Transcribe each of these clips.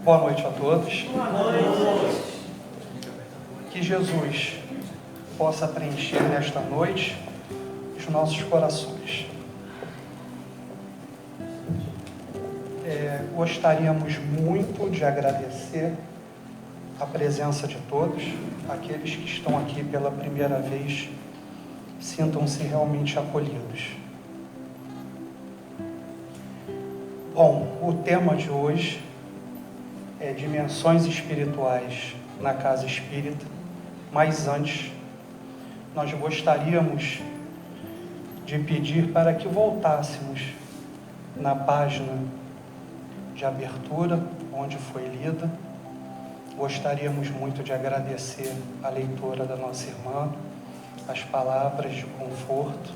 Boa noite a todos. Boa noite. Que Jesus possa preencher nesta noite os nossos corações. Gostaríamos muito de agradecer a presença de todos. Aqueles que estão aqui pela primeira vez, sintam-se realmente acolhidos. Bom, o tema de hoje é dimensões espirituais na casa espírita, mas antes nós gostaríamos de pedir para que voltássemos na página de abertura, onde foi lida. Gostaríamos muito de agradecer a leitora da nossa irmã, as palavras de conforto,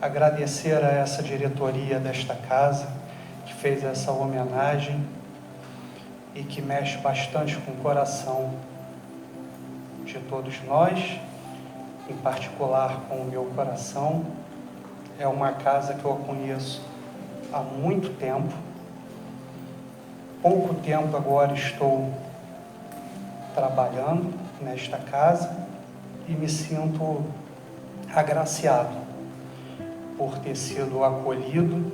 agradecer a essa diretoria desta casa, que fez essa homenagem e que mexe bastante com o coração de todos nós, em particular com o meu coração. É uma casa que eu conheço há muito tempo. Pouco tempo agora estou trabalhando nesta casa e me sinto agraciado por ter sido acolhido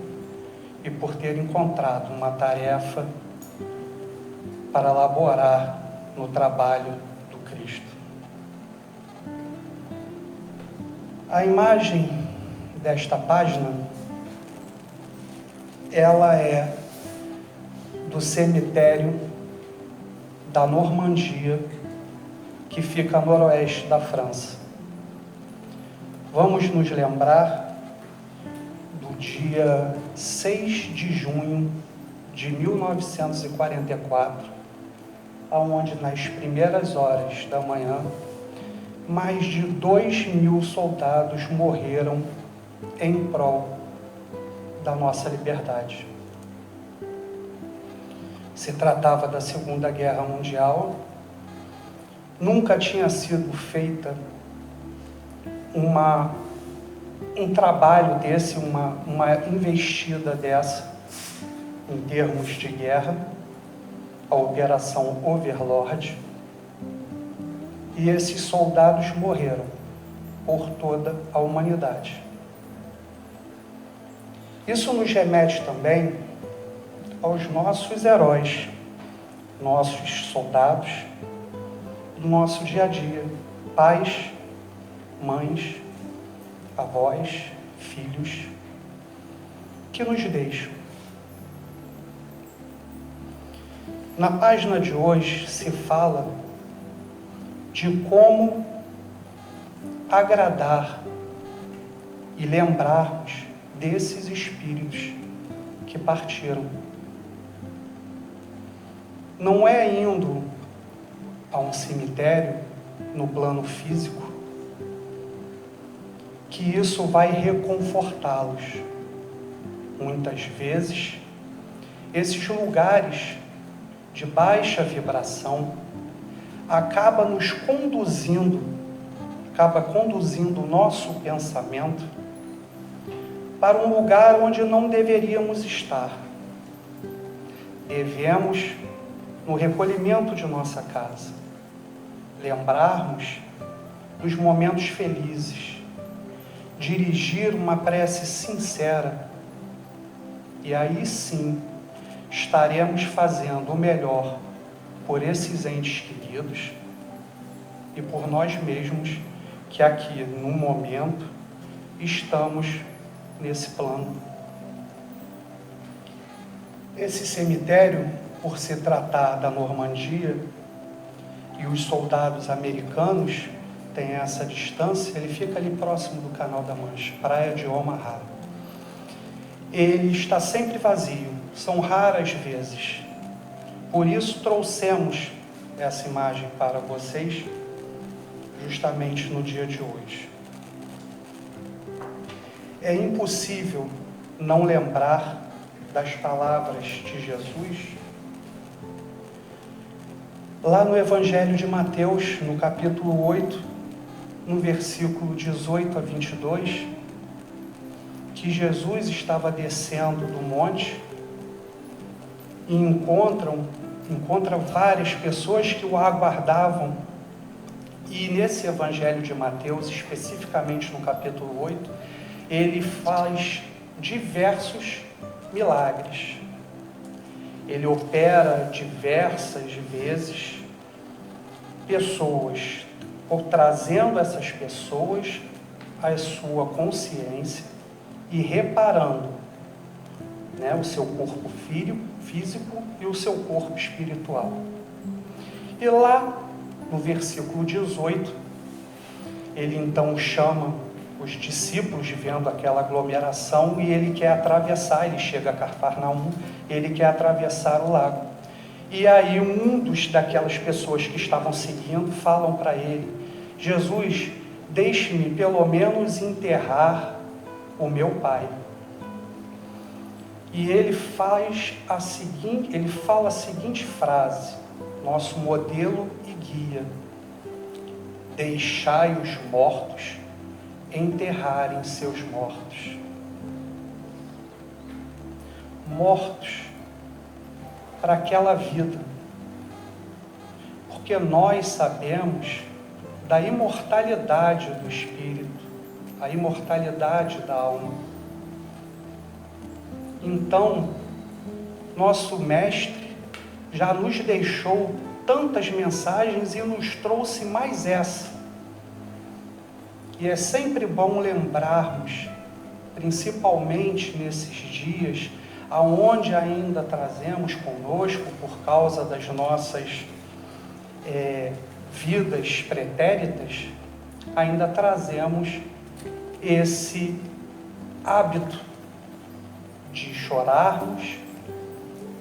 e por ter encontrado uma tarefa para elaborar no trabalho do Cristo. A imagem desta página, ela é do cemitério da Normandia, que fica a noroeste da França. Vamos nos lembrar do dia 6 de junho de 1944, onde nas primeiras horas da manhã, mais de 2.000 soldados morreram em prol da nossa liberdade. Se tratava da Segunda Guerra Mundial. Nunca tinha sido feita um trabalho desse, uma investida dessa em termos de guerra, a Operação Overlord. E esses soldados morreram por toda a humanidade. Isso nos remete também aos nossos heróis, nossos soldados, do nosso dia a dia, pais, mães, avós, filhos, que nos deixam. Na página de hoje se fala de como agradar e lembrarmos desses espíritos que partiram. Não é indo a um cemitério no plano físico que isso vai reconfortá-los. Muitas vezes, esses lugares de baixa vibração acaba conduzindo o nosso pensamento para um lugar onde não deveríamos estar. Devemos, no recolhimento de nossa casa, lembrarmos dos momentos felizes, dirigir uma prece sincera, e aí sim estaremos fazendo o melhor por esses entes queridos e por nós mesmos, que aqui no momento estamos nesse plano. Esse cemitério, por se tratar da Normandia, e os soldados americanos têm essa distância, ele fica ali próximo do Canal da Mancha, praia de Omaha. Ele está sempre vazio, são raras vezes. Por isso trouxemos essa imagem para vocês, justamente no dia de hoje. É impossível não lembrar das palavras de Jesus lá no Evangelho de Mateus, no capítulo 8, no versículo 18 a 22, que Jesus estava descendo do monte e encontram encontra várias pessoas que o aguardavam. E nesse Evangelho de Mateus, especificamente no capítulo 8, ele faz diversos milagres. Ele opera diversas vezes pessoas, ou trazendo essas pessoas à sua consciência e reparando, né, o seu corpo físico e o seu corpo espiritual. E lá no versículo 18, ele então chama os discípulos, vendo aquela aglomeração, e ele quer atravessar, ele chega a Cafarnaum, ele quer atravessar o lago. E aí daquelas pessoas que estavam seguindo falam para ele: Jesus, deixe-me pelo menos enterrar o meu pai. E ele fala a seguinte frase, nosso modelo e guia: deixai os mortos enterrarem seus mortos. Mortos para aquela vida, porque nós sabemos da imortalidade do espírito, a imortalidade da alma. Então, nosso mestre já nos deixou tantas mensagens e nos trouxe mais essa. E é sempre bom lembrarmos, principalmente nesses dias, aonde ainda trazemos conosco, por causa das nossas vidas pretéritas, ainda trazemos esse hábito de chorarmos,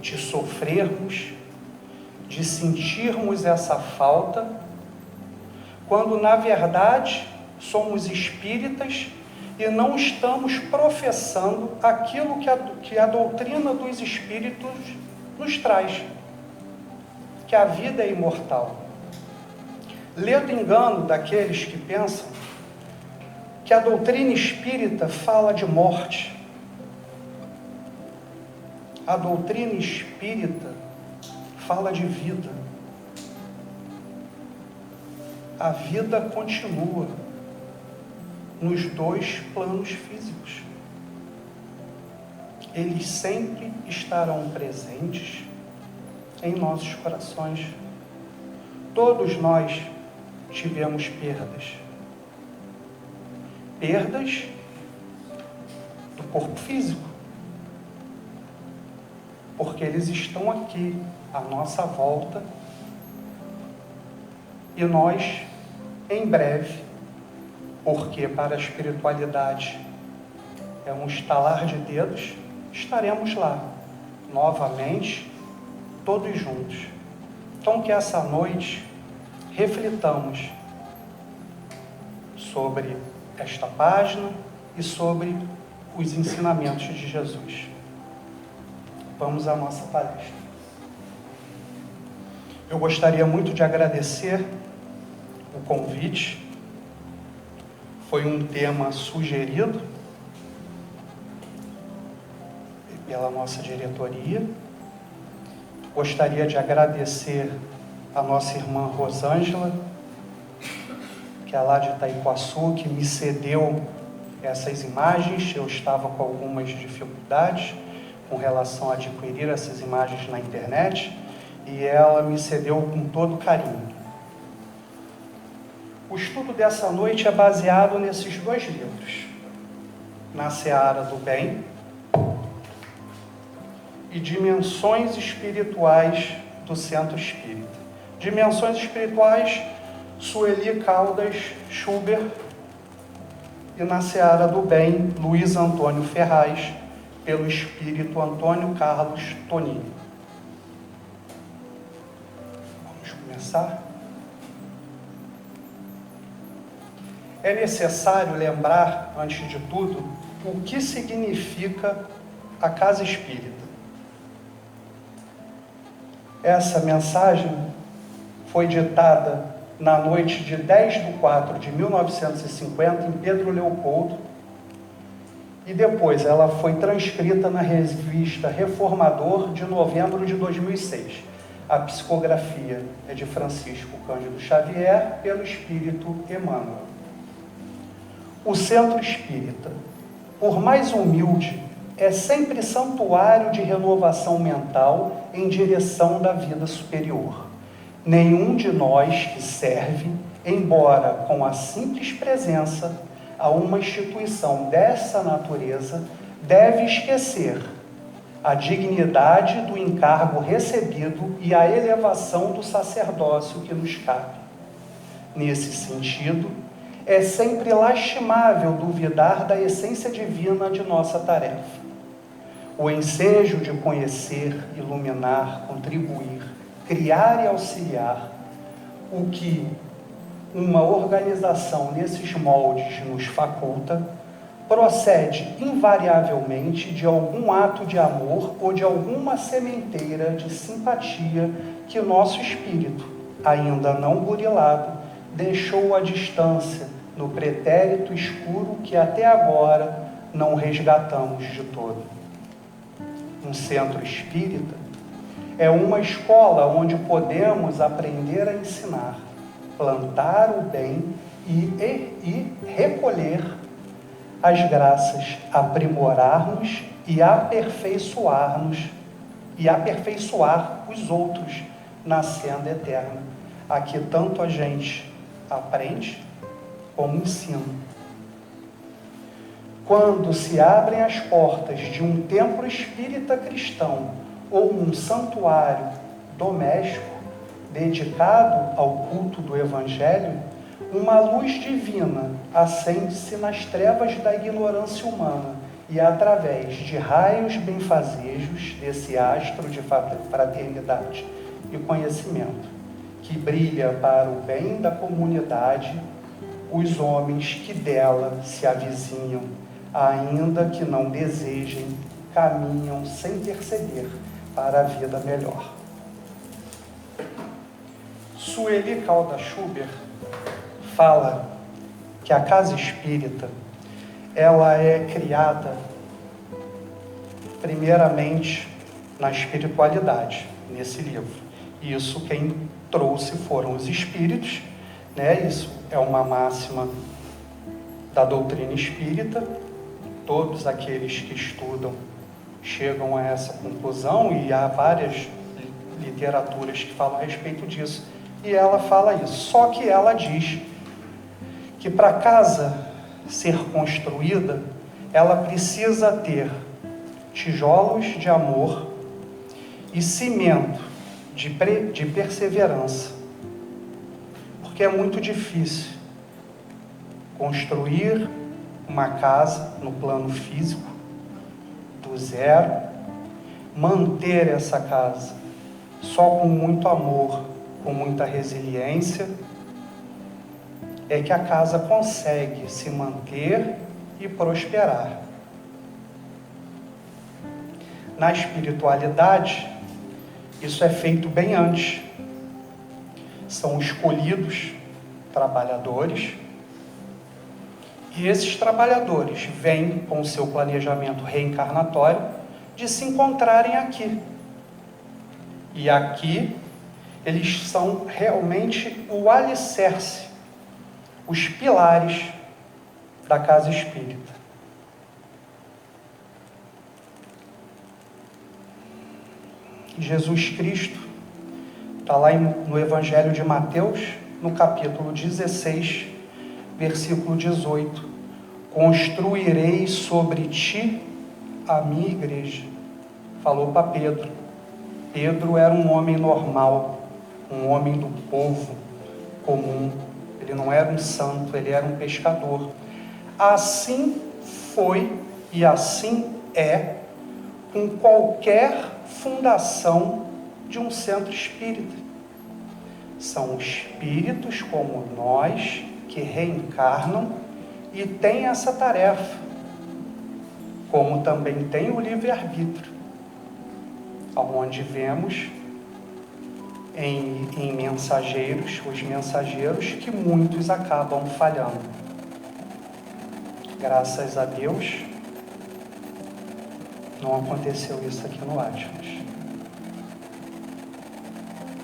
de sofrermos, de sentirmos essa falta, quando na verdade somos espíritas e não estamos professando aquilo que a doutrina dos espíritos nos traz, que a vida é imortal. Ledo engano daqueles que pensam que a doutrina espírita fala de morte. A doutrina espírita fala de vida. A vida continua nos dois planos físicos. Eles sempre estarão presentes em nossos corações. Todos nós tivemos perdas. Perdas do corpo físico, porque eles estão aqui, à nossa volta, e nós, em breve, porque para a espiritualidade é um estalar de dedos, estaremos lá, novamente, todos juntos. Então, que essa noite reflitamos sobre esta página e sobre os ensinamentos de Jesus. Vamos à nossa palestra. Eu gostaria muito de agradecer o convite. Foi um tema sugerido pela nossa diretoria. Gostaria de agradecer a nossa irmã Rosângela, que é lá de Itaipuaçu, que me cedeu essas imagens. Eu estava com algumas dificuldades com relação a adquirir essas imagens na internet, e ela me cedeu com todo carinho. O estudo dessa noite é baseado nesses dois livros, Na Seara do Bem e Dimensões Espirituais do Centro Espírita. Dimensões Espirituais, Sueli Caldas Schubert, e Na Seara do Bem, Luiz Antônio Ferraz, pelo Espírito Antônio Carlos Tonini. Vamos começar? É necessário lembrar, antes de tudo, o que significa a Casa Espírita. Essa mensagem foi ditada na noite de 10/4/1950 em Pedro Leopoldo, e depois ela foi transcrita na revista Reformador de novembro de 2006. A psicografia é de Francisco Cândido Xavier, pelo Espírito Emmanuel. O Centro Espírita, por mais humilde, é sempre santuário de renovação mental em direção da vida superior. Nenhum de nós que serve, embora com a simples presença a uma instituição dessa natureza, deve esquecer a dignidade do encargo recebido e a elevação do sacerdócio que nos cabe. Nesse sentido, é sempre lastimável duvidar da essência divina de nossa tarefa. O ensejo de conhecer, iluminar, contribuir, criar e auxiliar, o que uma organização nesses moldes nos faculta, procede invariavelmente de algum ato de amor ou de alguma sementeira de simpatia que nosso espírito, ainda não burilado, deixou à distância no pretérito escuro que até agora não resgatamos de todo. Um centro espírita é uma escola onde podemos aprender a ensinar, plantar o bem e recolher as graças, aprimorar-nos e aperfeiçoar os outros na senda eterna. Aqui tanto a gente aprende como ensina. Quando se abrem as portas de um templo espírita cristão ou um santuário doméstico dedicado ao culto do Evangelho, uma luz divina acende-se nas trevas da ignorância humana e, através de raios benfazejos desse astro de fraternidade e conhecimento, que brilha para o bem da comunidade, os homens que dela se avizinham, ainda que não desejem, caminham sem perceber para a vida melhor. Sueli Caldas Schubert fala que a casa espírita, ela é criada primeiramente na espiritualidade, nesse livro. Isso quem trouxe foram os espíritos, né? Isso é uma máxima da doutrina espírita. Todos aqueles que estudam chegam a essa conclusão e há várias literaturas que falam a respeito disso. E ela fala isso. Só que ela diz que para a casa ser construída, ela precisa ter tijolos de amor e cimento de perseverança. Porque é muito difícil construir uma casa no plano físico, do zero, manter essa casa só com muito amor, com muita resiliência, é que a casa consegue se manter e prosperar. Na espiritualidade, isso é feito bem antes. São escolhidos trabalhadores, e esses trabalhadores vêm com o seu planejamento reencarnatório de se encontrarem aqui. E aqui eles são realmente o alicerce, os pilares da casa espírita. Jesus Cristo está lá no Evangelho de Mateus, no capítulo 16, versículo 18. Construirei sobre ti a minha igreja. Falou para Pedro. Pedro era um homem normal, um homem do povo comum. Ele não era um santo, ele era um pescador. Assim foi e assim é com qualquer fundação de um centro espírita. São espíritos como nós que reencarnam e têm essa tarefa, como também tem o livre-arbítrio, onde vemos em mensageiros, os mensageiros, que muitos acabam falhando. Graças a Deus, não aconteceu isso aqui no Atlas.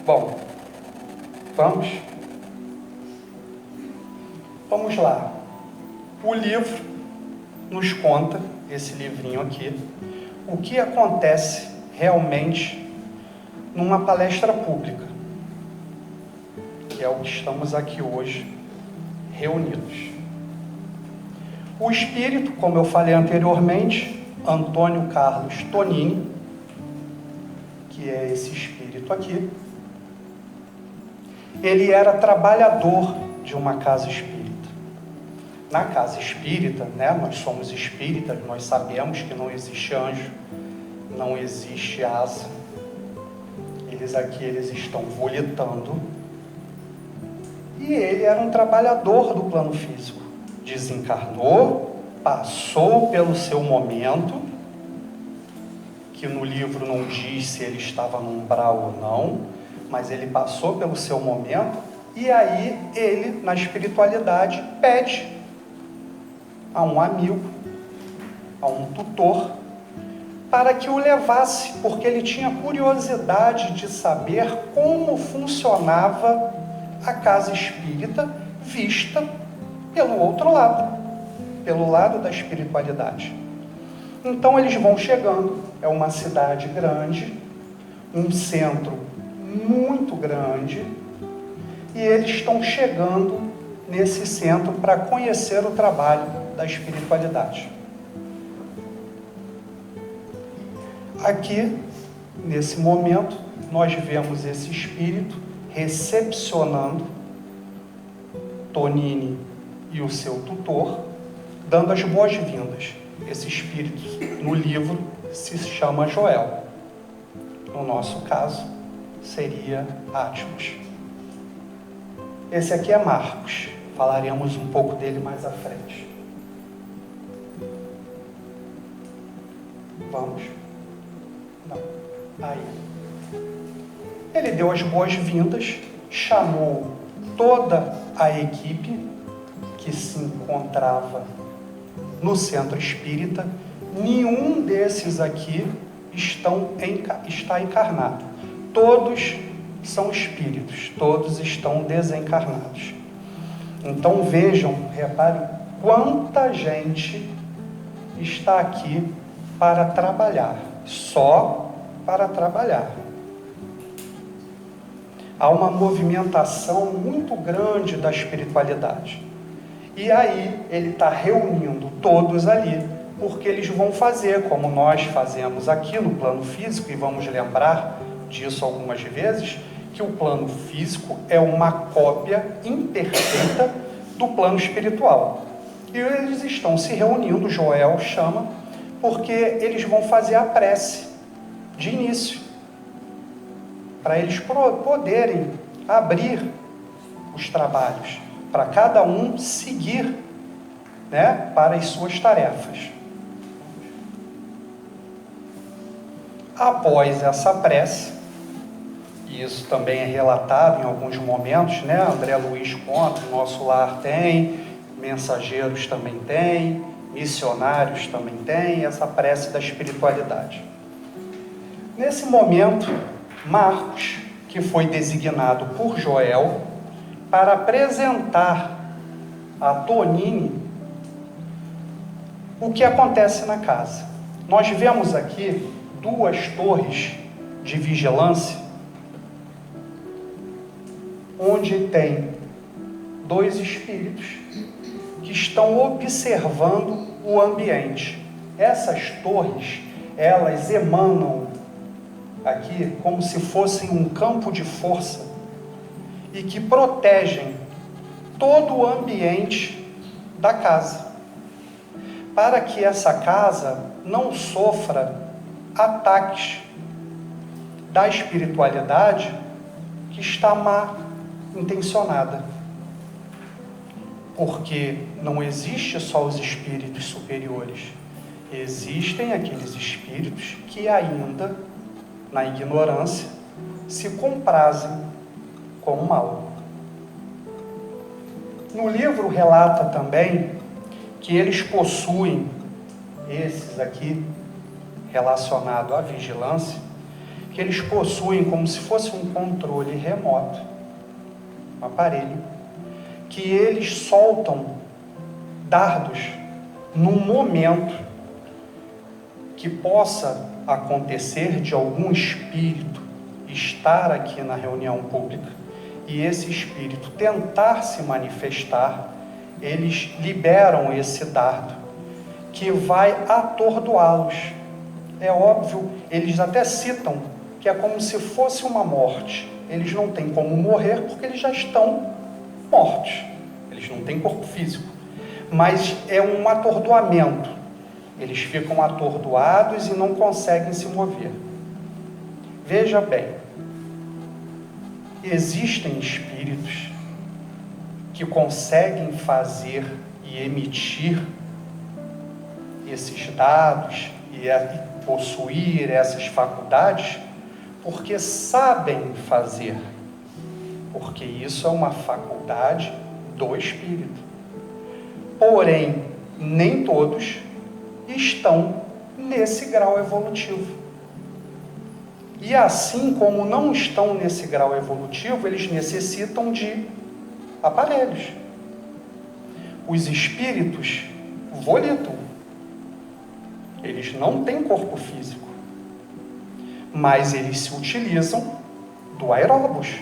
Bom, vamos lá. O livro nos conta, esse livrinho aqui, o que acontece realmente numa palestra pública, que é o que estamos aqui hoje reunidos. O espírito, como eu falei anteriormente, Antônio Carlos Tonini, que é esse espírito aqui, ele era trabalhador de uma casa espírita. Na casa espírita, né, nós somos espíritas, nós sabemos que não existe anjo, não existe asa. Eles estão volitando. E ele era um trabalhador do plano físico. Desencarnou, passou pelo seu momento, que no livro não diz se ele estava no umbral ou não, mas ele passou pelo seu momento, e aí ele, na espiritualidade, pede a um amigo, a um tutor, para que o levasse, porque ele tinha curiosidade de saber como funcionava a casa espírita vista pelo outro lado, pelo lado da espiritualidade. Então eles vão chegando, é uma cidade grande, um centro muito grande, e eles estão chegando nesse centro para conhecer o trabalho da espiritualidade. Aqui, nesse momento, nós vemos esse espírito recepcionando Tonini e o seu tutor, dando as boas-vindas. Esse espírito, no livro, se chama Joel. No nosso caso, seria Atmos. Esse aqui é Marcos. Falaremos um pouco dele mais à frente. Vamos? Não. Aí. Ele deu as boas-vindas, chamou toda a equipe que se encontrava no centro espírita. Nenhum desses aqui está encarnado. Todos são espíritos, todos estão desencarnados. Então vejam, reparem quanta gente está aqui para trabalhar, só para trabalhar. Há uma movimentação muito grande da espiritualidade. E aí ele está reunindo todos ali, porque eles vão fazer, como nós fazemos aqui no plano físico, e vamos lembrar disso algumas vezes, que o plano físico é uma cópia imperfeita do plano espiritual. E eles estão se reunindo, Joel chama, porque eles vão fazer a prece de início, para eles poderem abrir os trabalhos, para cada um seguir, né, para as suas tarefas. Após essa prece, e isso também é relatado em alguns momentos, né? André Luiz conta, o Nosso Lar tem, mensageiros também tem, missionários também tem, essa prece da espiritualidade. Nesse momento, Marcos, que foi designado por Joel para apresentar a Tonini o que acontece na casa. Nós vemos aqui 2 torres de vigilância, onde tem 2 espíritos que estão observando o ambiente. Essas torres, elas emanam aqui como se fossem um campo de força e que protegem todo o ambiente da casa, para que essa casa não sofra ataques da espiritualidade que está má intencionada. Porque não existe só os espíritos superiores, existem aqueles espíritos que ainda, na ignorância, se comprazem com o mal. No livro relata também que eles possuem, esses aqui, relacionado à vigilância, que eles possuem como se fosse um controle remoto, um aparelho, que eles soltam dardos num momento que possa acontecer de algum espírito estar aqui na reunião pública e esse espírito tentar se manifestar, eles liberam esse dardo que vai atordoá-los. É óbvio, eles até citam que é como se fosse uma morte. Eles não têm como morrer porque eles já estão mortos. Eles não têm corpo físico. Mas é um atordoamento. Eles ficam atordoados e não conseguem se mover. Veja bem, existem espíritos que conseguem fazer e emitir esses dados e possuir essas faculdades porque sabem fazer, porque isso é uma faculdade do espírito. Porém, nem todos estão nesse grau evolutivo. E assim como não estão nesse grau evolutivo, eles necessitam de aparelhos. Os espíritos volitam. Eles não têm corpo físico, mas eles se utilizam do aeróbus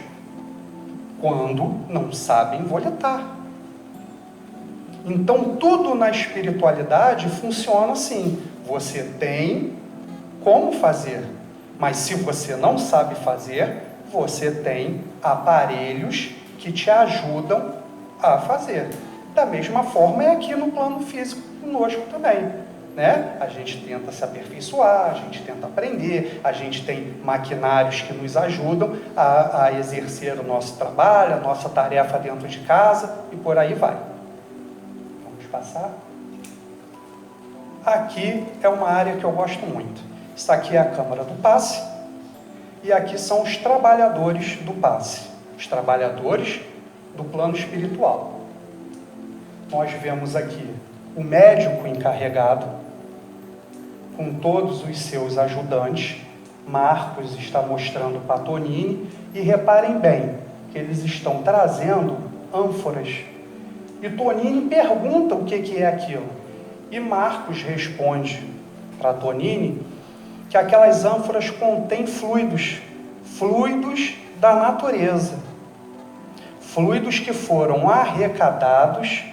quando não sabem volitar. Então, tudo na espiritualidade funciona assim. Você tem como fazer, mas se você não sabe fazer, você tem aparelhos que te ajudam a fazer. Da mesma forma é aqui no plano físico conosco também, né? A gente tenta se aperfeiçoar, a gente tenta aprender, a gente tem maquinários que nos ajudam a exercer o nosso trabalho, a nossa tarefa dentro de casa e por aí vai. Vamos passar? Aqui é uma área que eu gosto muito. Isso aqui é a Câmara do Passe e aqui são os trabalhadores do passe, os trabalhadores do plano espiritual. Nós vemos aqui o médico encarregado, com todos os seus ajudantes. Marcos está mostrando para Tonini, e reparem bem que eles estão trazendo ânforas. E Tonini pergunta o que é aquilo. E Marcos responde para Tonini que aquelas ânforas contêm fluidos da natureza. Fluidos que foram arrecadados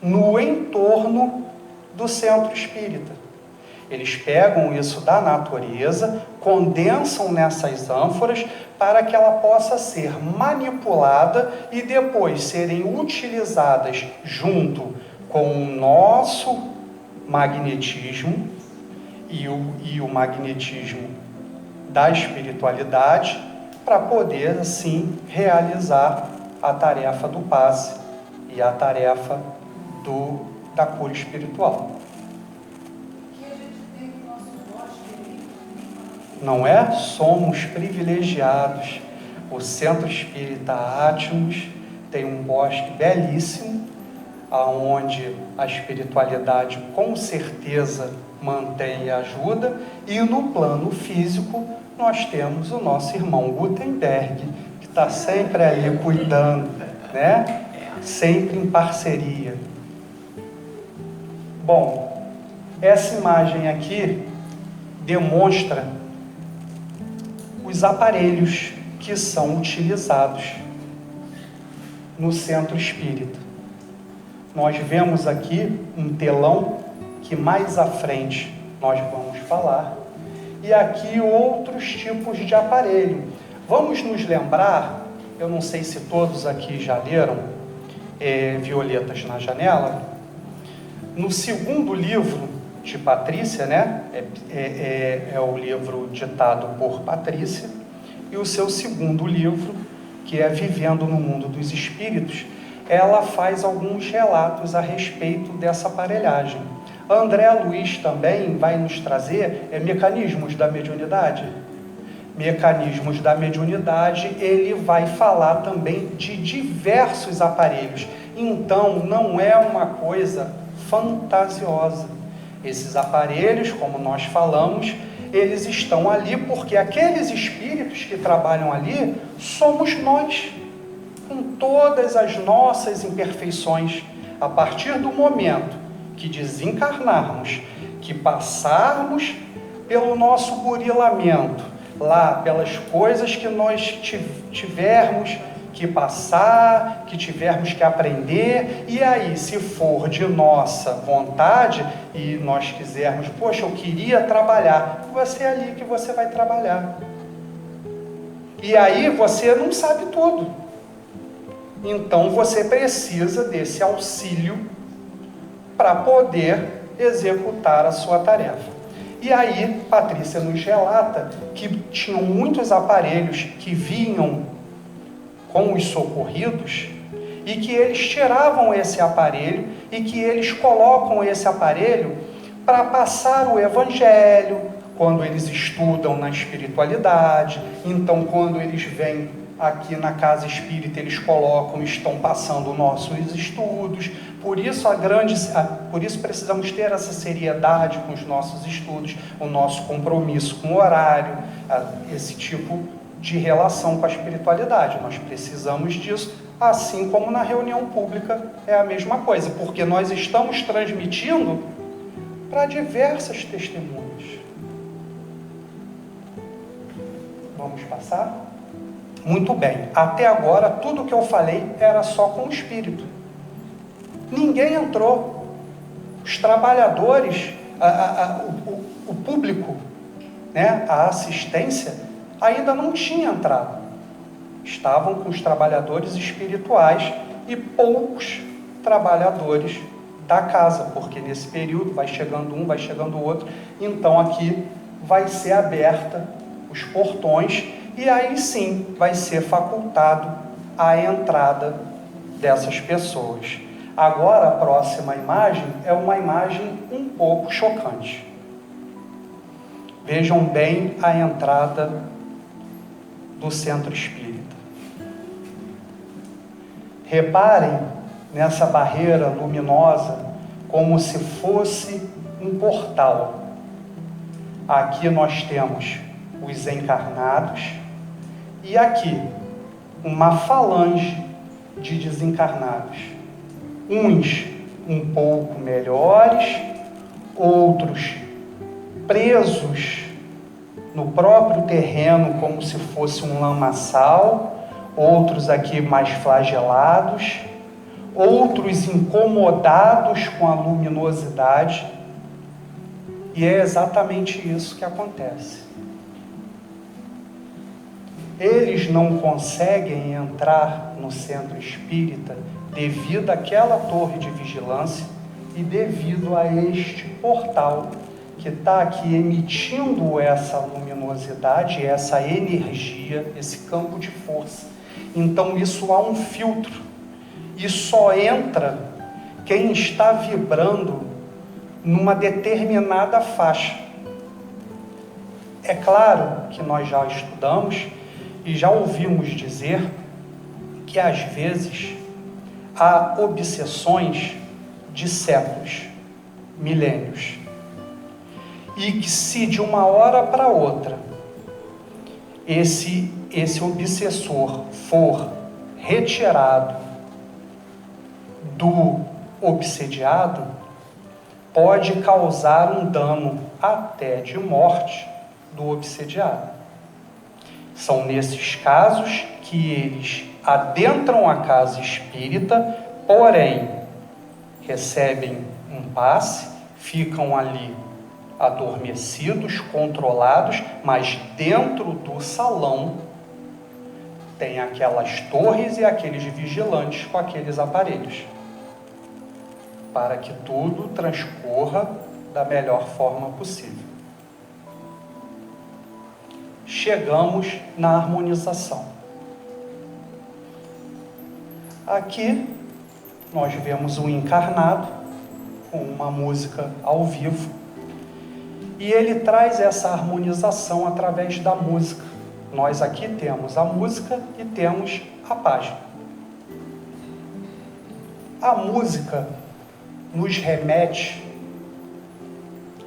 no entorno do centro espírita. Eles pegam isso da natureza, condensam nessas ânforas para que ela possa ser manipulada e depois serem utilizadas junto com o nosso magnetismo e o magnetismo da espiritualidade para poder, assim, realizar a tarefa do passe e a tarefa da cura espiritual. Não é? Somos privilegiados. O Centro Espírita Átmos tem um bosque belíssimo, onde a espiritualidade com certeza mantém e ajuda, e no plano físico nós temos o nosso irmão Gutenberg, que está sempre ali cuidando, né? Sempre em parceria. Bom, essa imagem aqui demonstra os aparelhos que são utilizados no centro espírita. Nós vemos aqui um telão que mais à frente nós vamos falar, e aqui outros tipos de aparelho. Vamos nos lembrar, eu não sei se todos aqui já leram Violetas na Janela. No segundo livro de Patrícia, né? É o livro ditado por Patrícia, e o seu segundo livro, que é Vivendo no Mundo dos Espíritos, ela faz alguns relatos a respeito dessa aparelhagem. André Luiz também vai nos trazer mecanismos da mediunidade. Mecanismos da mediunidade, ele vai falar também de diversos aparelhos. Então, não é uma coisa fantasiosa. Esses aparelhos, como nós falamos, eles estão ali porque aqueles espíritos que trabalham ali somos nós, com todas as nossas imperfeições. A partir do momento que desencarnarmos, que passarmos pelo nosso burilamento, lá pelas coisas que nós tivermos que passar, que tivermos que aprender, e aí, se for de nossa vontade e nós quisermos, poxa, eu queria trabalhar, vai ser ali que você vai trabalhar. E aí você não sabe tudo. Então você precisa desse auxílio para poder executar a sua tarefa. E aí, Patrícia nos relata que tinham muitos aparelhos que vinham com os socorridos e que eles tiravam esse aparelho e que eles colocam esse aparelho para passar o evangelho, quando eles estudam na espiritualidade. Então, quando eles vêm aqui na casa espírita, eles colocam, estão passando nossos estudos. Por isso precisamos ter essa seriedade com os nossos estudos, o nosso compromisso com o horário, esse tipo de relação com a espiritualidade. Nós precisamos disso, assim como na reunião pública é a mesma coisa, porque nós estamos transmitindo para diversas testemunhas. Vamos passar? Muito bem. Até agora, tudo que eu falei era só com o espírito. Ninguém entrou. Os trabalhadores, o público, né, a assistência, ainda não tinha entrado. Estavam com os trabalhadores espirituais e poucos trabalhadores da casa, porque nesse período vai chegando um, vai chegando o outro. Então aqui vai ser aberta os portões e aí sim vai ser facultado a entrada dessas pessoas. Agora a próxima imagem é uma imagem um pouco chocante. Vejam bem a entrada do centro espírita. Reparem nessa barreira luminosa como se fosse um portal. Aqui nós temos os encarnados e aqui uma falange de desencarnados. Uns um pouco melhores, outros presos no próprio terreno como se fosse um lamaçal, outros aqui mais flagelados, outros incomodados com a luminosidade. E é exatamente isso que acontece. Eles não conseguem entrar no centro espírita devido àquela torre de vigilância e devido a este portal que está aqui emitindo essa luminosidade, essa energia, esse campo de força. Então isso há um filtro e só entra quem está vibrando numa determinada faixa. É claro que nós já estudamos e já ouvimos dizer que às vezes há obsessões de séculos, milênios, e que se de uma hora para outra esse obsessor for retirado do obsediado, pode causar um dano até de morte do obsediado. São nesses casos que eles adentram a casa espírita, porém recebem um passe, ficam ali adormecidos, controlados, mas dentro do salão tem aquelas torres e aqueles vigilantes com aqueles aparelhos, para que tudo transcorra da melhor forma possível. Chegamos na harmonização. Aqui nós vemos um encarnado com uma música ao vivo e ele traz essa harmonização através da música. Nós aqui temos a música e temos a página. A música nos remete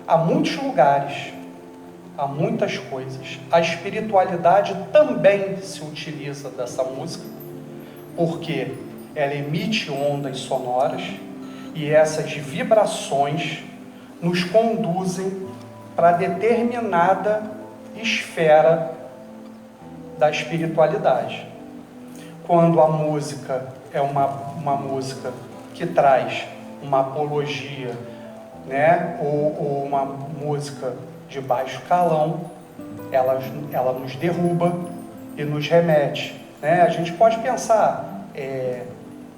a muitos lugares, a muitas coisas. A espiritualidade também se utiliza dessa música, porque ela emite ondas sonoras e essas vibrações nos conduzem para determinada esfera da espiritualidade. Quando a música é uma música que traz uma apologia, né, ou uma música de baixo calão, ela nos derruba e nos remete, né? A gente pode pensar,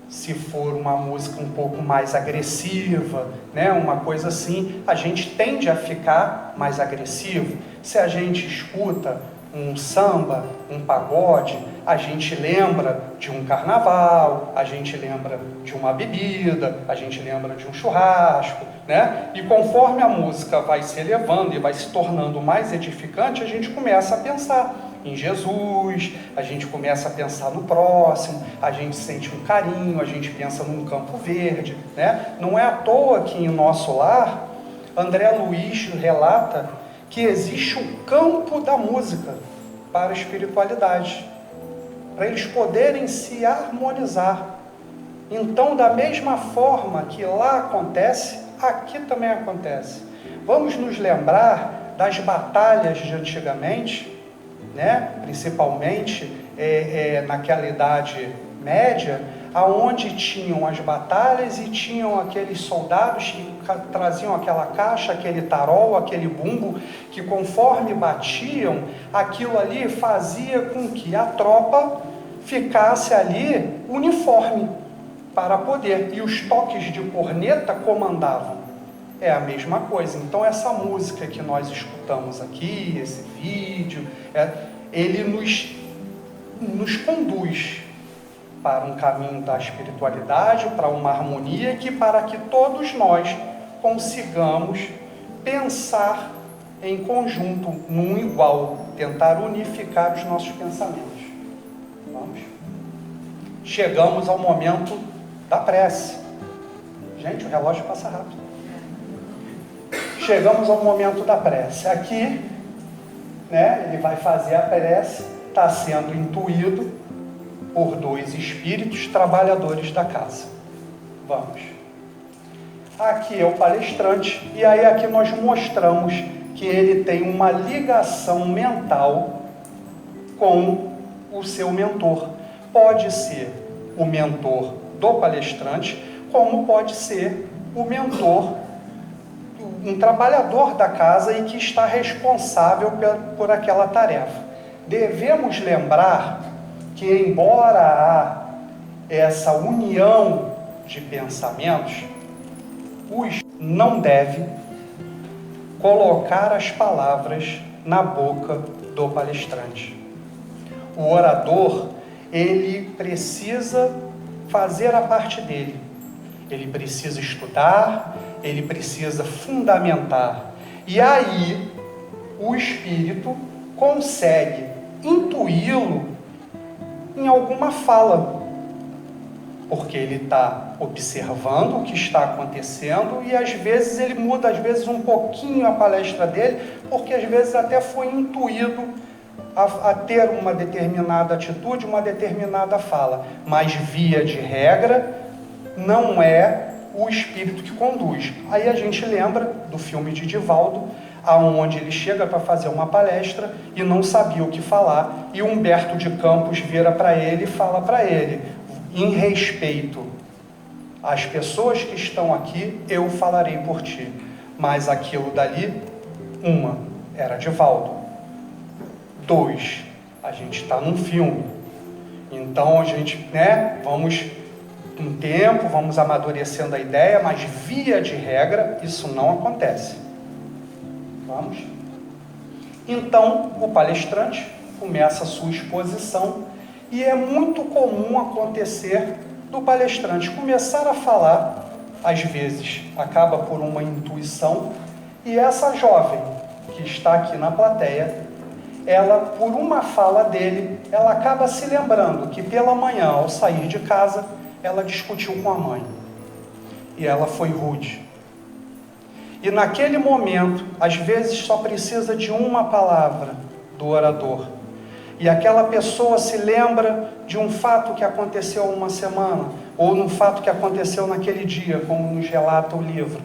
se for uma música um pouco mais agressiva, né, uma coisa assim, a gente tende a ficar mais agressivo. Se a gente escuta um samba, um pagode, a gente lembra de um carnaval, a gente lembra de uma bebida, a gente lembra de um churrasco, né? E conforme a música vai se elevando e vai se tornando mais edificante, a gente começa a pensar em Jesus, a gente começa a pensar no próximo, a gente sente um carinho, a gente pensa num campo verde, né? Não é à toa que em nosso lar, André Luiz relata que existe o campo da música para a espiritualidade, para eles poderem se harmonizar. Então, da mesma forma que lá acontece, aqui também acontece. Vamos nos lembrar das batalhas de antigamente, né? Principalmente naquela Idade Média, aonde tinham as batalhas e tinham aqueles soldados que traziam aquela caixa, aquele tarol, aquele bumbo, que conforme batiam, aquilo ali fazia com que a tropa ficasse ali uniforme para poder, e os toques de corneta comandavam. É a mesma coisa. Então essa música que nós escutamos aqui, esse vídeo, ele nos conduz para um caminho da espiritualidade, para uma harmonia, para que todos nós consigamos pensar em conjunto, num igual, tentar unificar os nossos pensamentos. Vamos? Chegamos ao momento da prece. Gente, o relógio passa rápido. Chegamos ao momento da prece. Aqui, né, ele vai fazer a prece, está sendo intuído por dois espíritos trabalhadores da casa. Vamos. Aqui é o palestrante, e aí aqui nós mostramos que ele tem uma ligação mental com o seu mentor. Pode ser o mentor do palestrante, como pode ser o mentor, um trabalhador da casa e que está responsável por aquela tarefa. Devemos lembrar que, embora há essa união de pensamentos, não deve colocar as palavras na boca do palestrante. O orador, ele precisa fazer a parte dele. Ele precisa estudar, ele precisa fundamentar. E aí, o espírito consegue intuí-lo em alguma fala, porque ele está observando o que está acontecendo e às vezes ele muda, às vezes um pouquinho a palestra dele, porque às vezes até foi intuído a ter uma determinada atitude, uma determinada fala, mas via de regra não é o espírito que conduz. Aí a gente lembra do filme de Divaldo, aonde ele chega para fazer uma palestra e não sabia o que falar, e Humberto de Campos vira para ele e fala para ele: em respeito às pessoas que estão aqui, eu falarei por ti. Mas aquilo dali, era Divaldo. 2, a gente está num filme. Então a gente, vamos um tempo, vamos amadurecendo a ideia, mas via de regra, isso não acontece. Vamos? Então, o palestrante começa a sua exposição e é muito comum acontecer do palestrante começar a falar, às vezes acaba por uma intuição, e essa jovem que está aqui na plateia, ela, por uma fala dele, ela acaba se lembrando que pela manhã, ao sair de casa, ela discutiu com a mãe e ela foi rude. E naquele momento, às vezes só precisa de uma palavra do orador. E aquela pessoa se lembra de um fato que aconteceu há uma semana, ou num fato que aconteceu naquele dia, como nos relata o livro.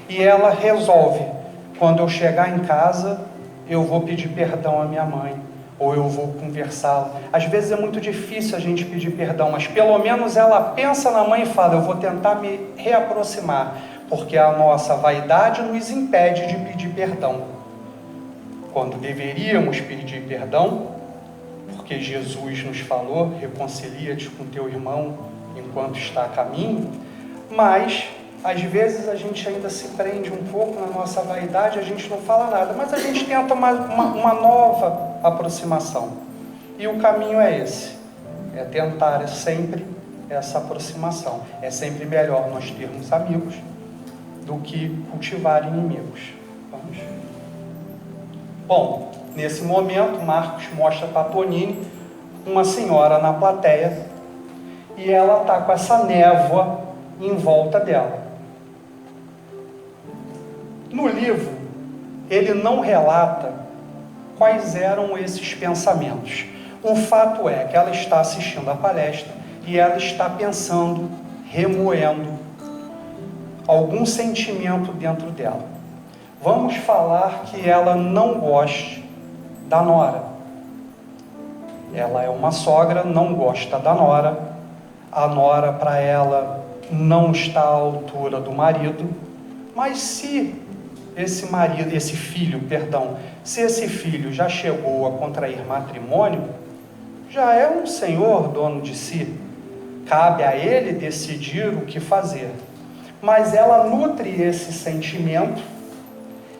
E ela resolve, quando eu chegar em casa, eu vou pedir perdão à minha mãe, ou eu vou conversá-la. Às vezes é muito difícil a gente pedir perdão, mas pelo menos ela pensa na mãe e fala, eu vou tentar me reaproximar, porque a nossa vaidade nos impede de pedir perdão. Quando deveríamos pedir perdão, porque Jesus nos falou, reconcilia-te com teu irmão enquanto está a caminho, mas às vezes a gente ainda se prende um pouco na nossa vaidade, a gente não fala nada, mas a gente tenta uma nova aproximação. E o caminho é esse, é tentar sempre essa aproximação. É sempre melhor nós termos amigos do que cultivar inimigos. Vamos? Bom, nesse momento, Marcos mostra para Tonini uma senhora na plateia e ela está com essa névoa em volta dela. No livro, ele não relata quais eram esses pensamentos. O fato é que ela está assistindo a palestra e ela está pensando, remoendo algum sentimento dentro dela. Vamos falar que ela não goste da nora. Ela é uma sogra, não gosta da nora. A nora, para ela, não está à altura do marido. Mas se esse filho já chegou a contrair matrimônio, já é um senhor dono de si. Cabe a ele decidir o que fazer. Mas ela nutre esse sentimento,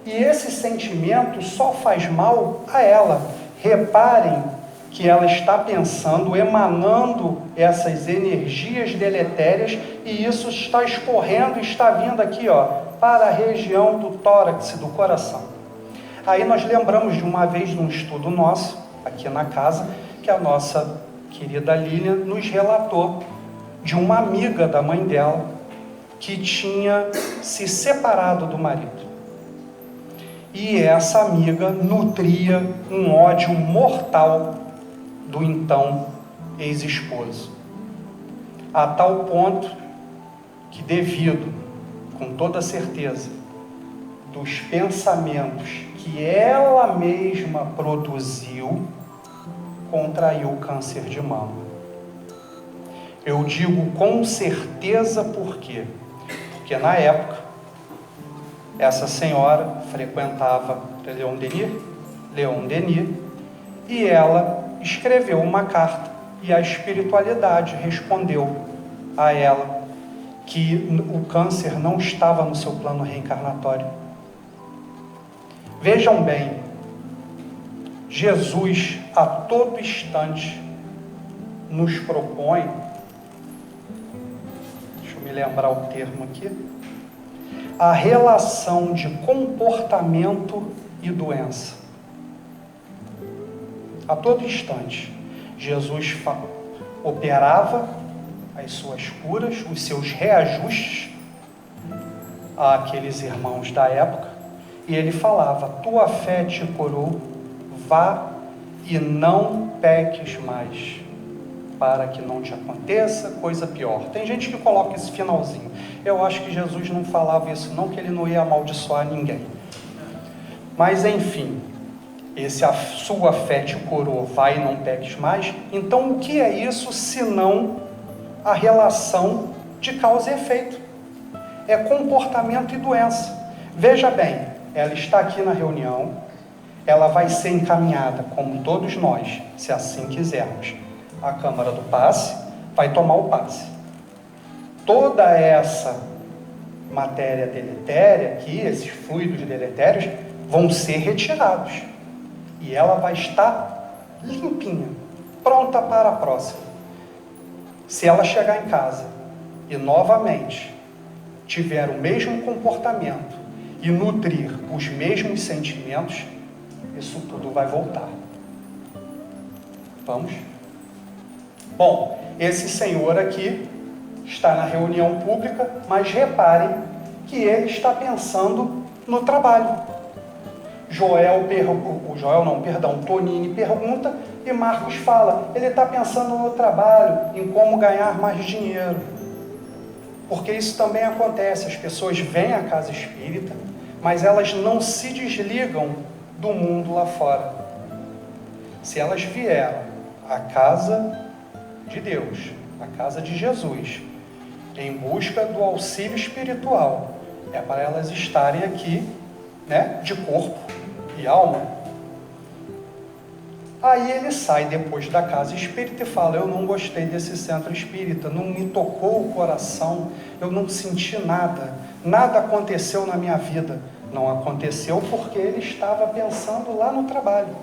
e esse sentimento só faz mal a ela. Reparem que ela está pensando, emanando essas energias deletérias, e isso está escorrendo, está vindo aqui, para a região do tórax, do coração. Aí nós lembramos de uma vez, num estudo nosso, aqui na casa, que a nossa querida Lilian nos relatou de uma amiga da mãe dela, que tinha se separado do marido. E essa amiga nutria um ódio mortal do então ex-esposo. A tal ponto que, devido, com toda certeza, dos pensamentos que ela mesma produziu, contraiu câncer de mama. Eu digo com certeza por quê? Porque na época, essa senhora frequentava Leon Denis, e ela escreveu uma carta, e a espiritualidade respondeu a ela que o câncer não estava no seu plano reencarnatório. Vejam bem, Jesus a todo instante nos propõe, deixa eu me lembrar o termo aqui, a relação de comportamento e doença. A todo instante, Jesus operava as suas curas, os seus reajustes àqueles irmãos da época, e ele falava: tua fé te curou, vá e não peques mais, para que não te aconteça coisa pior. Tem gente que coloca esse finalzinho. Eu acho que Jesus não falava isso não, que ele não ia amaldiçoar ninguém. Mas enfim, a sua fé te curou, vai e não peques mais. Então o que é isso senão a relação de causa e efeito? É comportamento e doença. Veja bem, ela está aqui na reunião, ela vai ser encaminhada, como todos nós, se assim quisermos, à Câmara do Passe, vai tomar o passe. Toda essa matéria deletéria aqui, esses fluidos deletérios, vão ser retirados. E ela vai estar limpinha, pronta para a próxima. Se ela chegar em casa e novamente tiver o mesmo comportamento e nutrir os mesmos sentimentos, isso tudo vai voltar. Vamos? Bom, esse senhor aqui está na reunião pública, mas reparem que ele está pensando no trabalho. Tonini pergunta e Marcos fala, ele está pensando no trabalho, em como ganhar mais dinheiro. Porque isso também acontece, as pessoas vêm à casa espírita, mas elas não se desligam do mundo lá fora. Se elas vieram à casa de Deus, à casa de Jesus, em busca do auxílio espiritual, é para elas estarem aqui, né, de corpo e alma. Aí ele sai depois da casa espírita e fala, eu não gostei desse centro espírita, não me tocou o coração, eu não senti nada, nada aconteceu na minha vida. Não aconteceu porque ele estava pensando lá no trabalho.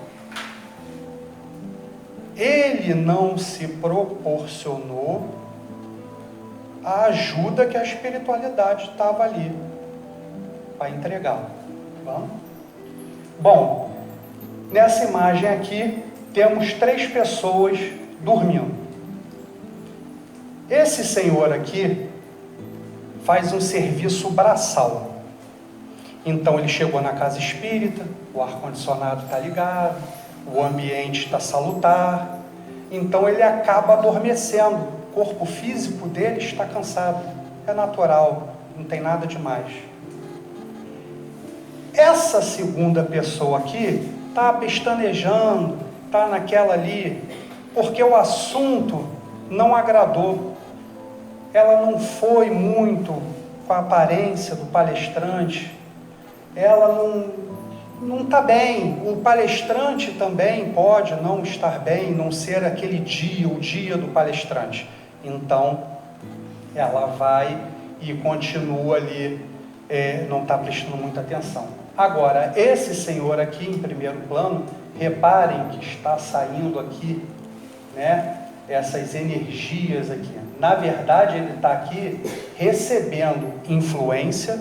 Ele não se proporcionou a ajuda que a espiritualidade estava ali para entregar. Vamos? Bom, nessa imagem aqui temos 3 pessoas dormindo. Esse senhor aqui faz um serviço braçal. Então ele chegou na casa espírita, o ar-condicionado está ligado, o ambiente está salutar, então ele acaba adormecendo, o corpo físico dele está cansado, é natural, não tem nada demais. Essa segunda pessoa aqui está pestanejando, está naquela ali, porque o assunto não agradou, ela não foi muito com a aparência do palestrante, ela não está bem. O palestrante também pode não estar bem, não ser aquele dia, o dia do palestrante. Então, ela vai e continua ali, não está prestando muita atenção. Agora, esse senhor aqui em primeiro plano, reparem que está saindo aqui, né, essas energias aqui. Na verdade, ele está aqui recebendo influência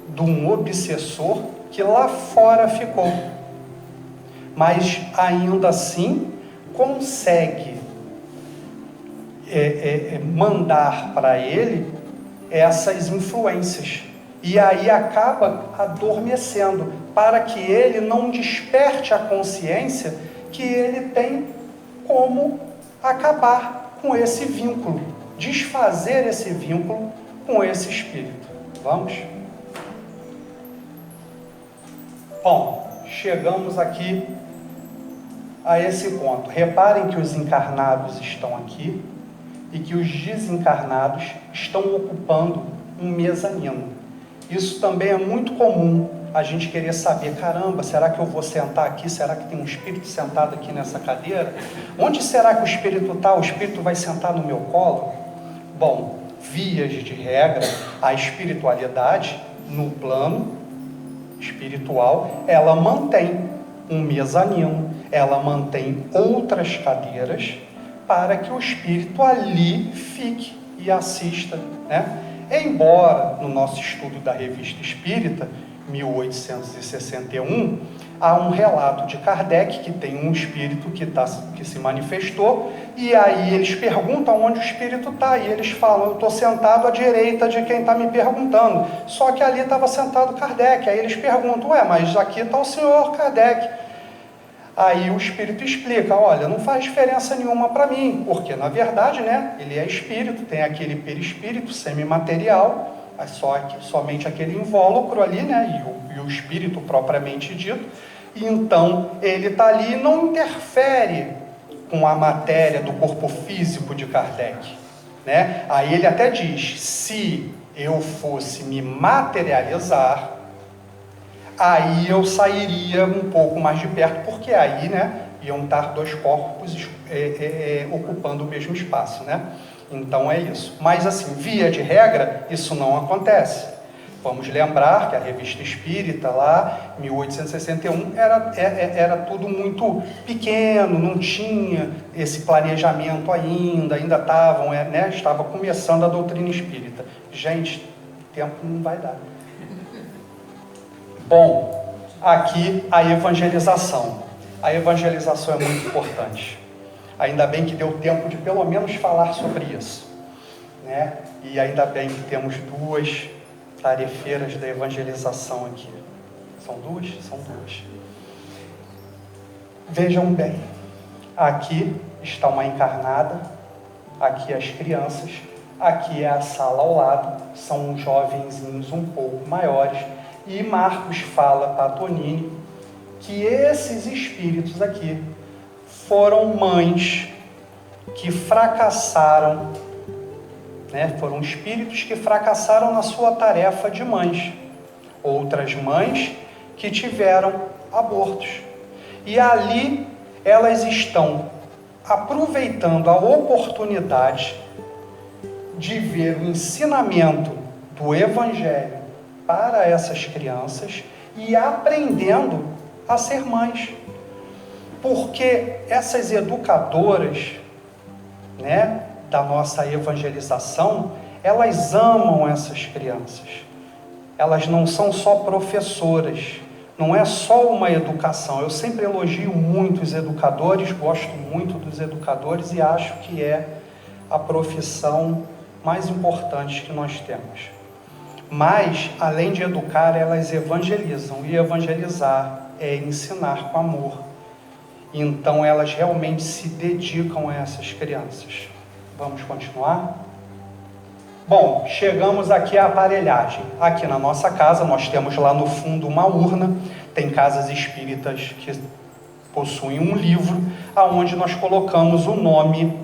de um obsessor que lá fora ficou, mas ainda assim consegue mandar para ele essas influências, e aí acaba adormecendo, para que ele não desperte a consciência que ele tem como acabar com esse vínculo, desfazer esse vínculo com esse espírito. Vamos? Bom, chegamos aqui a esse ponto. Reparem que os encarnados estão aqui e que os desencarnados estão ocupando um mezanino. Isso também é muito comum, a gente querer saber, caramba, será que eu vou sentar aqui? Será que tem um espírito sentado aqui nessa cadeira? Onde será que o espírito está? O espírito vai sentar no meu colo? Bom, vias de regra, a espiritualidade no plano espiritual, ela mantém um mezanino, ela mantém outras cadeiras para que o espírito ali fique e assista, né? Embora no nosso estudo da Revista Espírita, 1861, há um relato de Kardec que tem um espírito que se manifestou, e aí eles perguntam onde o espírito está, e eles falam, eu estou sentado à direita de quem está me perguntando, só que ali estava sentado Kardec. Aí eles perguntam, mas aqui está o senhor Kardec. Aí o espírito explica, olha, não faz diferença nenhuma para mim, porque na verdade, né, ele é espírito, tem aquele perispírito semimaterial, somente aquele invólucro ali, né, e o espírito propriamente dito, e então ele está ali e não interfere com a matéria do corpo físico de Kardec, né? Aí ele até diz, se eu fosse me materializar, aí eu sairia um pouco mais de perto, porque aí, né, iam estar 2 corpos ocupando o mesmo espaço, né? Então é isso. Mas assim, via de regra, isso não acontece. Vamos lembrar que a Revista Espírita lá, 1861, era tudo muito pequeno, não tinha esse planejamento ainda estava começando a doutrina espírita. Gente, o tempo não vai dar. Bom, aqui a evangelização. A evangelização é muito importante. Ainda bem que deu tempo de pelo menos falar sobre isso, né? E ainda bem que temos 2 tarefeiras da evangelização aqui. São duas? São duas. Vejam bem, aqui está uma encarnada, aqui as crianças, aqui é a sala ao lado, são jovenzinhos um pouco maiores, e Marcos fala para Tonini que esses espíritos aqui foram mães que fracassaram, né? Foram espíritos que fracassaram na sua tarefa de mães, outras mães que tiveram abortos. E ali elas estão aproveitando a oportunidade de ver o ensinamento do Evangelho para essas crianças e aprendendo a ser mães. Porque essas educadoras, né, da nossa evangelização, elas amam essas crianças. Elas não são só professoras, não é só uma educação. Eu sempre elogio muito os educadores, gosto muito dos educadores e acho que é a profissão mais importante que nós temos. Mas, além de educar, elas evangelizam, e evangelizar é ensinar com amor. Então, elas realmente se dedicam a essas crianças. Vamos continuar? Bom, chegamos aqui à aparelhagem. Aqui na nossa casa, nós temos lá no fundo uma urna. Tem casas espíritas que possuem um livro, aonde nós colocamos o nome.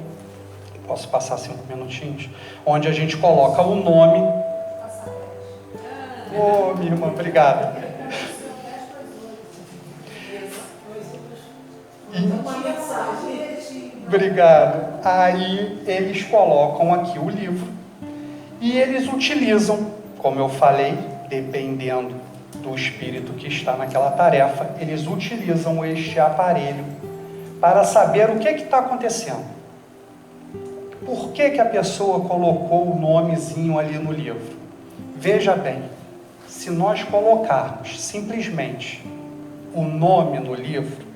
Posso passar 5 minutinhos? Onde a gente coloca o nome. Ô, minha irmã, obrigada. Obrigado. Aí eles colocam aqui o livro e eles utilizam, como eu falei, dependendo do espírito que está naquela tarefa, eles utilizam este aparelho para saber o que está acontecendo. Por que a pessoa colocou o nomezinho ali no livro? Veja bem, se nós colocarmos simplesmente o nome no livro,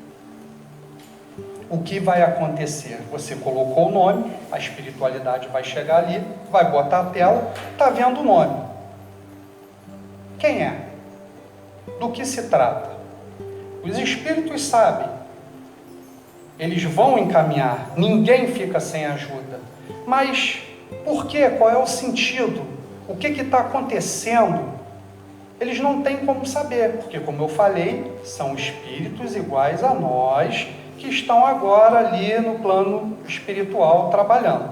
o que vai acontecer? Você colocou o nome, a espiritualidade vai chegar ali, vai botar a tela, está vendo o nome. Quem é? Do que se trata? Os espíritos sabem. Eles vão encaminhar, ninguém fica sem ajuda. Mas por quê? Qual é o sentido? O que está acontecendo? Eles não têm como saber, porque, como eu falei, são espíritos iguais a nós, que estão agora ali no plano espiritual trabalhando.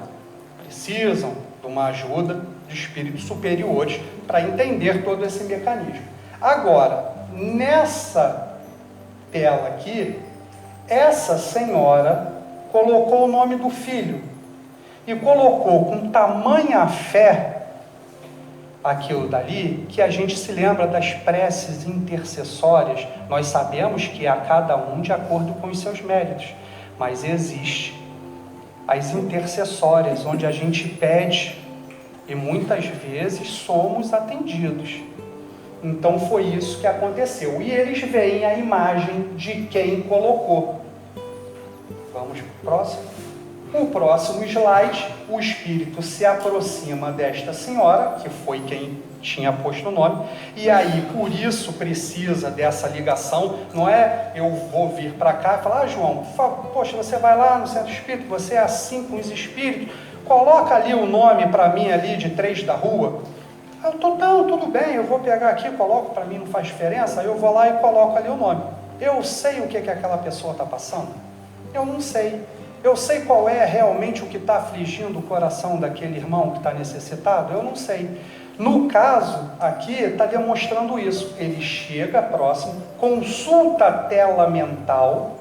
Precisam de uma ajuda de espíritos superiores para entender todo esse mecanismo. Agora, nessa tela aqui, essa senhora colocou o nome do filho e colocou com tamanha fé aquilo dali, que a gente se lembra das preces intercessórias. Nós sabemos que é a cada um de acordo com os seus méritos, mas existe as intercessórias, onde a gente pede e muitas vezes somos atendidos. Então foi isso que aconteceu, e eles veem a imagem de quem colocou. Vamos para o próximo. No próximo slide, o espírito se aproxima desta senhora, que foi quem tinha posto o nome, e aí, por isso, precisa dessa ligação. Não é eu vou vir para cá e falar: João, poxa, você vai lá no centro espírita, você é assim com os espíritos, coloca ali o nome para mim ali de 3 da rua. Eu estou, não, tudo bem, eu vou pegar aqui, coloco, para mim não faz diferença, aí eu vou lá e coloco ali o nome. Eu sei o que aquela pessoa está passando? Eu não sei. Eu sei qual é realmente o que está afligindo o coração daquele irmão que está necessitado? Eu não sei. No caso, aqui está demonstrando isso. Ele chega próximo, consulta a tela mental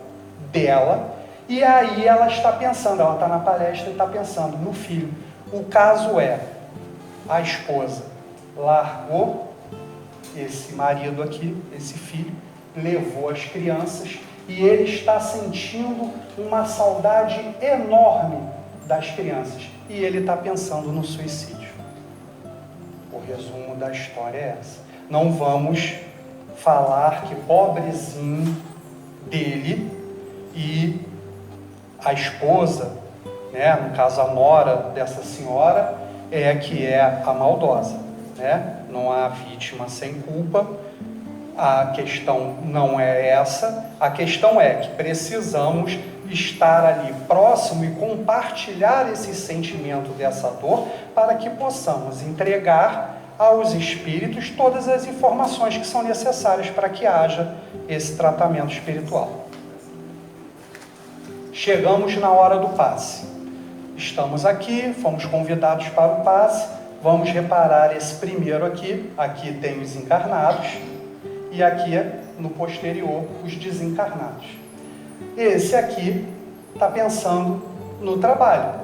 dela, e aí ela está pensando, ela está na palestra e está pensando no filho. O caso é, a esposa largou esse marido aqui, esse filho, levou as crianças, e ele está sentindo uma saudade enorme das crianças. E ele está pensando no suicídio. O resumo da história é essa. Não vamos falar que pobrezinho dele e a esposa, né, no caso a nora dessa senhora, que é a maldosa. né? Não há vítima sem culpa. A questão não é essa, a questão é que precisamos estar ali próximo e compartilhar esse sentimento dessa dor para que possamos entregar aos espíritos todas as informações que são necessárias para que haja esse tratamento espiritual. Chegamos na hora do passe. Estamos aqui, fomos convidados para o passe. Vamos reparar esse primeiro aqui. Aqui tem os encarnados e aqui no posterior os desencarnados. Esse aqui está pensando no trabalho.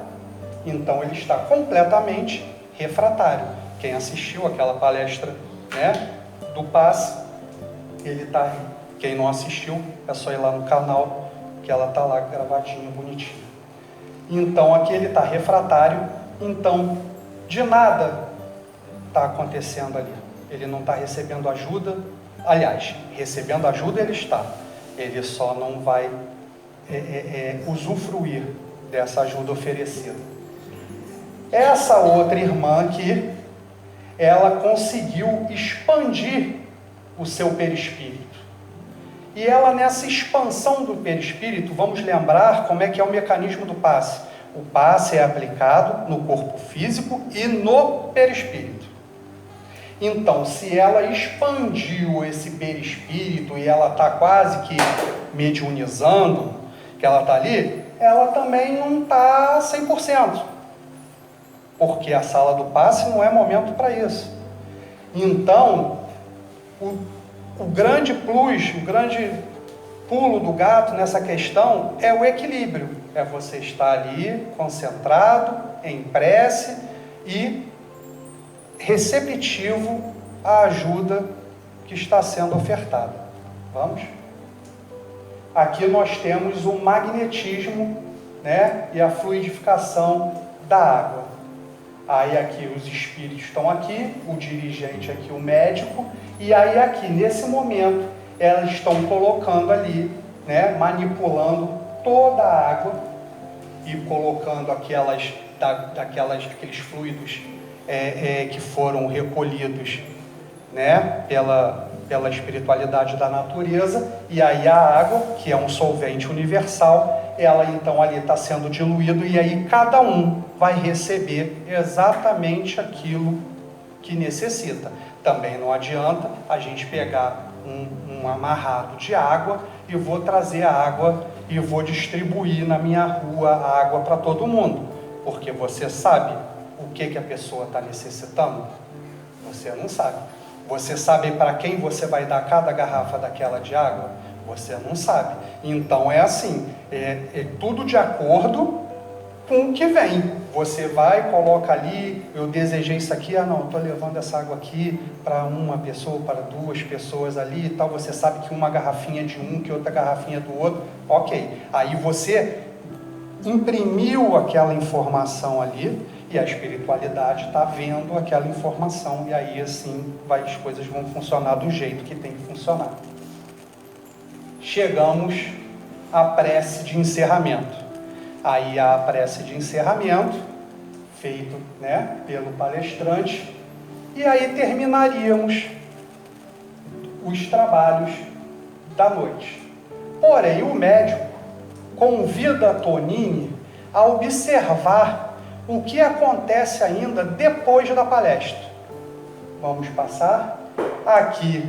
Então ele está completamente refratário. Quem assistiu aquela palestra, né, do passe, ele está. Quem não assistiu, é só ir lá no canal, que ela está lá gravadinha, bonitinha. Então aqui ele está refratário, então de nada está acontecendo ali. Ele não está recebendo ajuda. Aliás, recebendo ajuda ele está. Ele só não vai usufruir dessa ajuda oferecida. Essa outra irmã aqui, ela conseguiu expandir o seu perispírito. E ela, nessa expansão do perispírito, vamos lembrar como é que é o mecanismo do passe. O passe é aplicado no corpo físico e no perispírito. Então, se ela expandiu esse perispírito e ela está quase que mediunizando, que ela está ali, ela também não está 100%. Porque a sala do passe não é momento para isso. Então, o grande plus, o grande pulo do gato nessa questão é o equilíbrio. É você estar ali, concentrado, em prece e receptivo à ajuda que está sendo ofertada. Vamos? Aqui nós temos o magnetismo, né, e a fluidificação da água. Aí aqui os espíritos estão aqui, o dirigente aqui, o médico, e aí aqui, nesse momento, elas estão colocando ali, né, manipulando toda a água e colocando aqueles fluidos que foram recolhidos, né, pela espiritualidade da natureza, e aí a água, que é um solvente universal, ela então ali está sendo diluído, e aí cada um vai receber exatamente aquilo que necessita. Também não adianta a gente pegar um amarrado de água e vou trazer a água e vou distribuir na minha rua a água para todo mundo, porque você sabe o que a pessoa está necessitando? Você não sabe. Você sabe para quem você vai dar cada garrafa daquela de água? Você não sabe. Então é assim, é tudo de acordo com o que vem. Você vai, coloca ali, eu desejei isso aqui, não, estou levando essa água aqui para uma pessoa, para duas pessoas ali e tal. Você sabe que uma garrafinha de um, que outra garrafinha do outro. Ok. Aí você imprimiu aquela informação ali, e a espiritualidade está vendo aquela informação, e aí assim as coisas vão funcionar do jeito que tem que funcionar. Chegamos à prece de encerramento. Aí a prece de encerramento, feito, né, pelo palestrante, e aí terminaríamos os trabalhos da noite. Porém, o médico convida a Tonini a observar o que acontece ainda depois da palestra. Vamos passar. Aqui,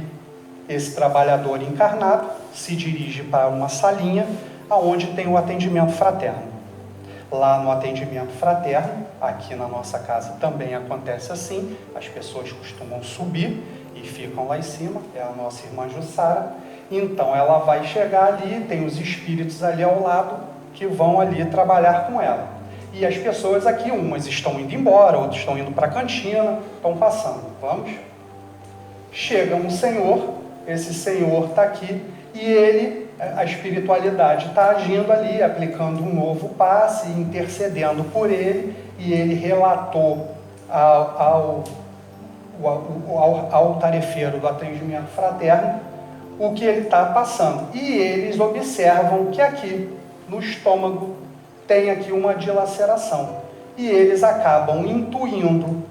esse trabalhador encarnado se dirige para uma salinha onde tem o atendimento fraterno. Lá no atendimento fraterno, aqui na nossa casa também acontece assim, as pessoas costumam subir e ficam lá em cima, é a nossa irmã Jussara. Então ela vai chegar ali, tem os espíritos ali ao lado que vão ali trabalhar com ela. E as pessoas aqui, umas estão indo embora, outras estão indo para a cantina, estão passando. Vamos? Chega um senhor, esse senhor está aqui, e ele, a espiritualidade está agindo ali, aplicando um novo passe, intercedendo por ele, e ele relatou ao tarefeiro do atendimento fraterno o que ele está passando. E eles observam que aqui, no estômago, tem aqui uma dilaceração. E eles acabam intuindo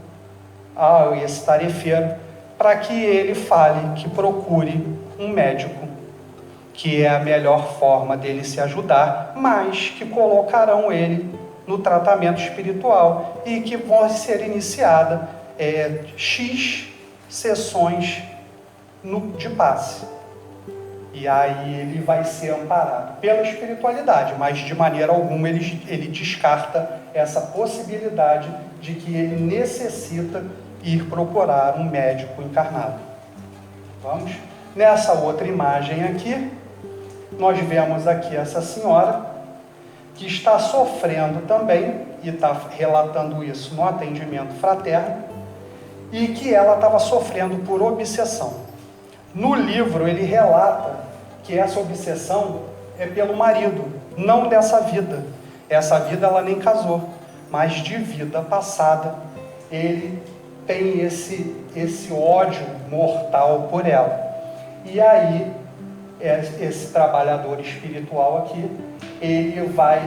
a esse tarefeiro para que ele fale que procure um médico, que é a melhor forma dele se ajudar, mas que colocarão ele no tratamento espiritual e que vão ser iniciadas X sessões de passe. E aí ele vai ser amparado pela espiritualidade, mas de maneira alguma ele descarta essa possibilidade de que ele necessita ir procurar um médico encarnado. Vamos? Nessa outra imagem aqui, nós vemos aqui essa senhora que está sofrendo também, e está relatando isso no atendimento fraterno, e que ela estava sofrendo por obsessão. No livro ele relata que essa obsessão é pelo marido, não dessa vida. Essa vida ela nem casou, mas de vida passada ele tem esse ódio mortal por ela. E aí esse trabalhador espiritual aqui, ele vai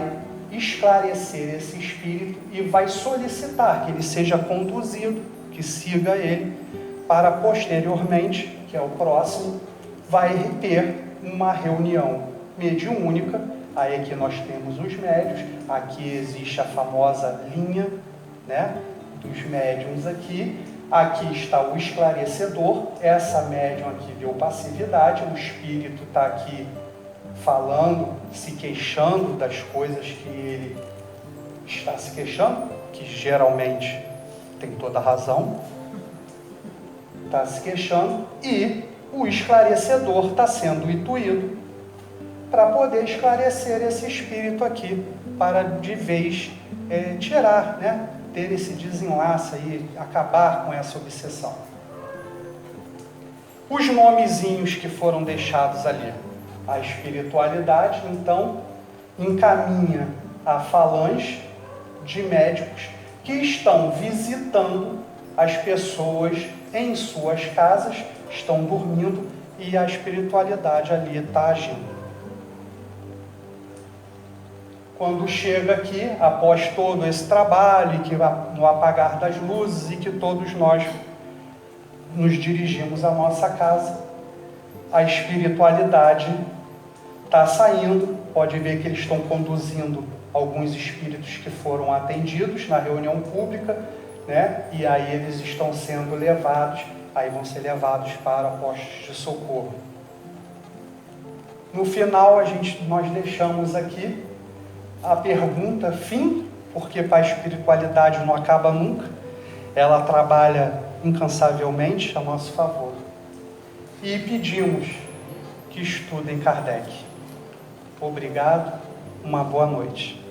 esclarecer esse espírito e vai solicitar que ele seja conduzido, que siga ele, para posteriormente, que é o próximo, vai ter uma reunião mediúnica. Aí aqui nós temos os médiuns, aqui existe a famosa linha, né, dos médiuns aqui. Aqui está o esclarecedor, essa médium aqui deu passividade, o espírito está aqui falando, se queixando das coisas que ele está se queixando, que geralmente tem toda a razão, está se queixando, e o esclarecedor está sendo intuído para poder esclarecer esse espírito aqui, para de vez tirar, né? Ter esse desenlace aí, acabar com essa obsessão. Os nomezinhos que foram deixados ali, a espiritualidade, então, encaminha a falange de médicos que estão visitando as pessoas em suas casas, estão dormindo e a espiritualidade ali está agindo. Quando chega aqui, após todo esse trabalho, e que no apagar das luzes, e que todos nós nos dirigimos à nossa casa, a espiritualidade está saindo. Pode ver que eles estão conduzindo alguns espíritos que foram atendidos na reunião pública, né? E aí eles estão sendo levados, aí vão ser levados para postos de socorro. No final, nós deixamos aqui a pergunta fim, porque para a espiritualidade não acaba nunca, ela trabalha incansavelmente a nosso favor. E pedimos que estudem Kardec. Obrigado, uma boa noite.